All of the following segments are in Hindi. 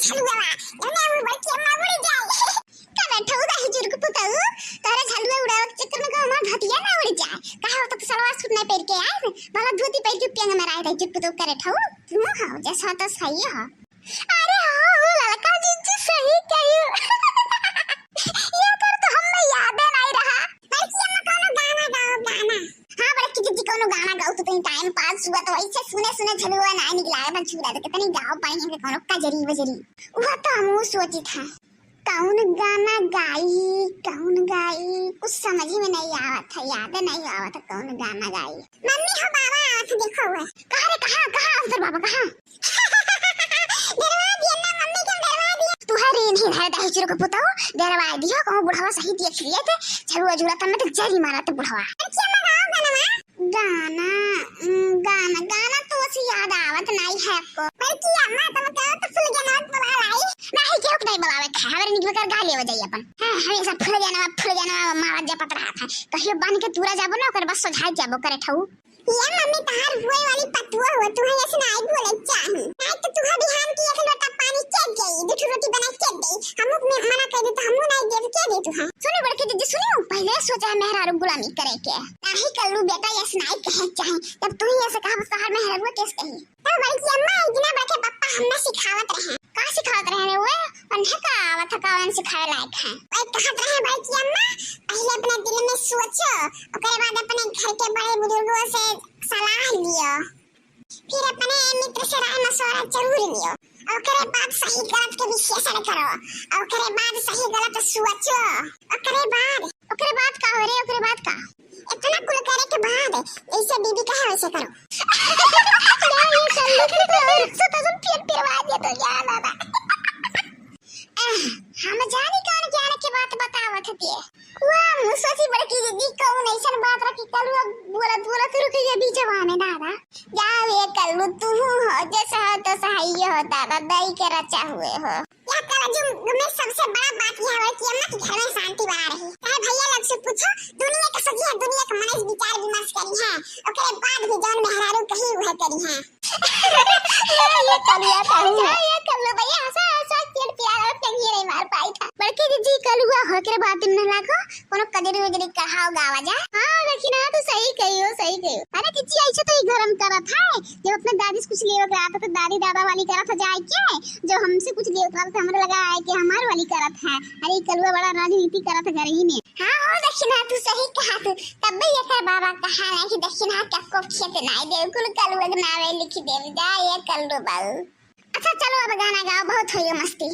झलुआ जने हम बच्चे अम्मा बुड़ी जाए का बैठो दा हिजुर को पुताऊ तारे झलुआ उड़ाव के चक्कर में का हमार भतिया ना उड़ जाए कहा हो तो सलवार सूट नहीं पहन के आए भला धोती पहन के पियंग में आए हिजुर पुताऊ करे ठौ तुम हां जैसा तो सही है। अरे हां लड़का जी सही कहियो ये कर तो हम में याद नहीं रहा बल्कि हम कोनो गाना गाओ गाना। हां बल्कि जी कोनो गाना गाओ तो टाइम पास हुआ तो ऐसे सुने सुने झलुआ ना निकला है बस छुरा तो कितनी गाओ पाएंगे कि कोनो कजरी बजरी वो तो हम सोची था कौन गाना गाई कुछ समझ में नहीं आवा था याद नहीं आवा था कौन गाना गाई। मम्मी हो बाबा आवत देखो हुए कहां रे कहां उधर बाबा कहां डरवा दिया ना मम्मी के डरवा दिया तुहारे नहीं है दाहिचुर को पुताओ डरवा दिया को बुढ़ावा सही देख लिए थे झलुआ जुड़ा तब में तो जरी मारा तो बुढ़ावा अच्छा मैं गाना गाना तो उसे याद आवत नहीं है आपको बल्कि अम्मा तुम कहो तो फुल गाना बुला लाई नहीं क्यों नहीं बुलावे खबर निकल कर गा ले जाइए अपन हां हमेशा फुल गाना मारा जा पत रहा था कहियो बन के तुरा जाबो ना कर बस सुझाई जाबो करे ठऊ ये मम्मी तार हुए वाली पतुआ हो तू है ऐसे नहीं बोले चाहे नहीं तो तू बिहान की एक लोटा पानी चेक गई दूध रोटी बना चेक गई हम में मना कर दे तो हम नहीं दे के दे तू हां सुनो बड़के दीदी सुनो पहले सोचा है मेहरारू गुलामी करे के नहीं कल्लू बेटा ऐसे नहीं कहे चाहे जब तू ही ऐसे कहा शहर में मेहरारू कैसे कही तो बल्कि अम्मा इतना बैठे पापा हमने सिखावत रहे का सिखावत रहे वो अन्हे का आवत कावन सिखाए लायक है भाई कहत रहे भाई कि अम्मा पहले अपने दिल में सोचो ओकरे बाद अपने घर के बड़े बुजुर्गों से सलाह लियो फिर अपने मित्र से राय मशवरा जरूर लियो ओकरे बाद सही गलत के विश्लेषण करो ओकरे बाद सही गलत सोचो ओकरे बाद का हो रे ओकरे बाद का इतना कुल करे के बाद ऐसे बीबी कहे वैसे करो ये चल तो तुम फिर पिरवा दिया तो याद आदा हम जानी कौन जाने की बात बतावत थी वाह मुसोसी बड़की दीदी कौन ऐसा बात रखी कलू बोला तो रुक गया बीच वाने दादा जावे कलू तू हो जैसा हो तो सही हो दादा दई के रचा हुए हो या कल जो में सबसे बड़ा बात यह है कि अम्मा के घर में शांति बना रही है भैया लोग से पूछो दुनिया का सजी है दुनिया का मनस विचार विमर्श करी है ओकरे बाद भी जौन मेहरारू कही वह करी है ये कलिया कहू ये कल्लू भैया हंसा पेड़ प्यारा टंगी नहीं मार पाई था बड़की दीदी कलुआ हो के बात में लागो कोनो कदरी वजरी कहाओ गावा जा हां लेकिन तो सही कहियो अरे दीदी ऐसे तो ही गरम करत है जब अपने दादी से कुछ लेवे के आता तो दादी दादा वाली करत जाए के जो हमसे कुछ लेवे के तो हमरे लगा है कि हमार वाली करत है अरे कलुआ बड़ा राजनीति करत घर ही में हां हो दक्षिणा तू सही कहा तू तब भी ये बाबा कहा है कि दक्षिणा को खेत नहीं दे कुल कलुआ के नावे लिख दे जा ये कल्लू बाबू अच्छा चलो अब गाना गाओ बहुत होई मस्ती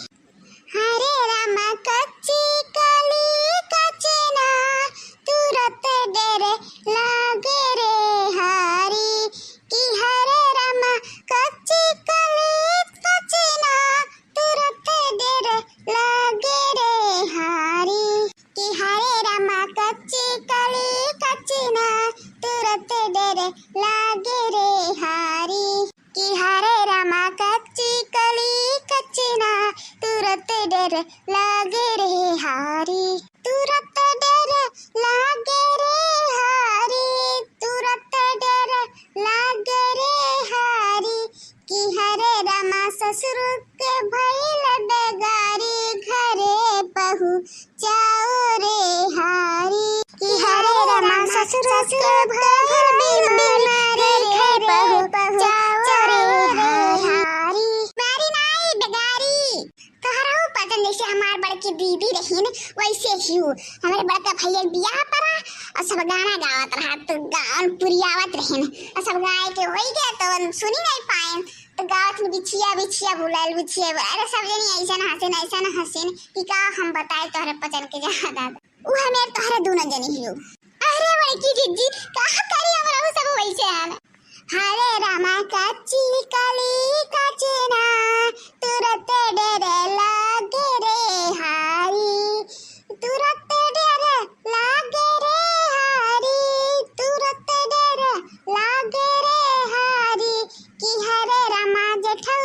हरे राम कच्ची कली कचना तुरत डेरे लागे रे हारी कि हरे राम कच्ची कली कचना तुरत डेरे लागे रे हारी कि हरे राम कच्ची कली कचना तुरत डेरे लागे रे हारी कि हरे राम कच्ची कली कचना तुरत डर लागे रे हारी तुरत डर लागे रे हारी तुरत डर लागे रे हारी कि हरे रामा ससुर के भइल बेगारी घरे पहुँचाओ रे हारी कि हरे रामा ससुर के भइल बेगारी घरे पहुँचाओ रे हारी मारी नाई बेगारी तोहरा पता जैसे हमार बड़की दीदी रही न वैसे ही हमारे बड़का भैया बियाह पड़ा और सब गाना गावत रहा तो गान पुरियावत रहे और सब गाय के होई गया तो सुनी नहीं पाए तो गावत में बिछिया बुलाल बिछिया अरे सब जनी ऐसा न हसीन कि का हम बताए तोहरे पचन के जा दादा उ हमें तोहरे दोनों जनी ही अरे बड़की दीदी का करी हमरा सब वैसे हाल हरे रामा कच्ची कली कचना तुरत डेरे लागे रे हारी तुरत डेरे लागे रे हारी तुरत डेरे लागे रे हारी कि हरे रामा जेठौ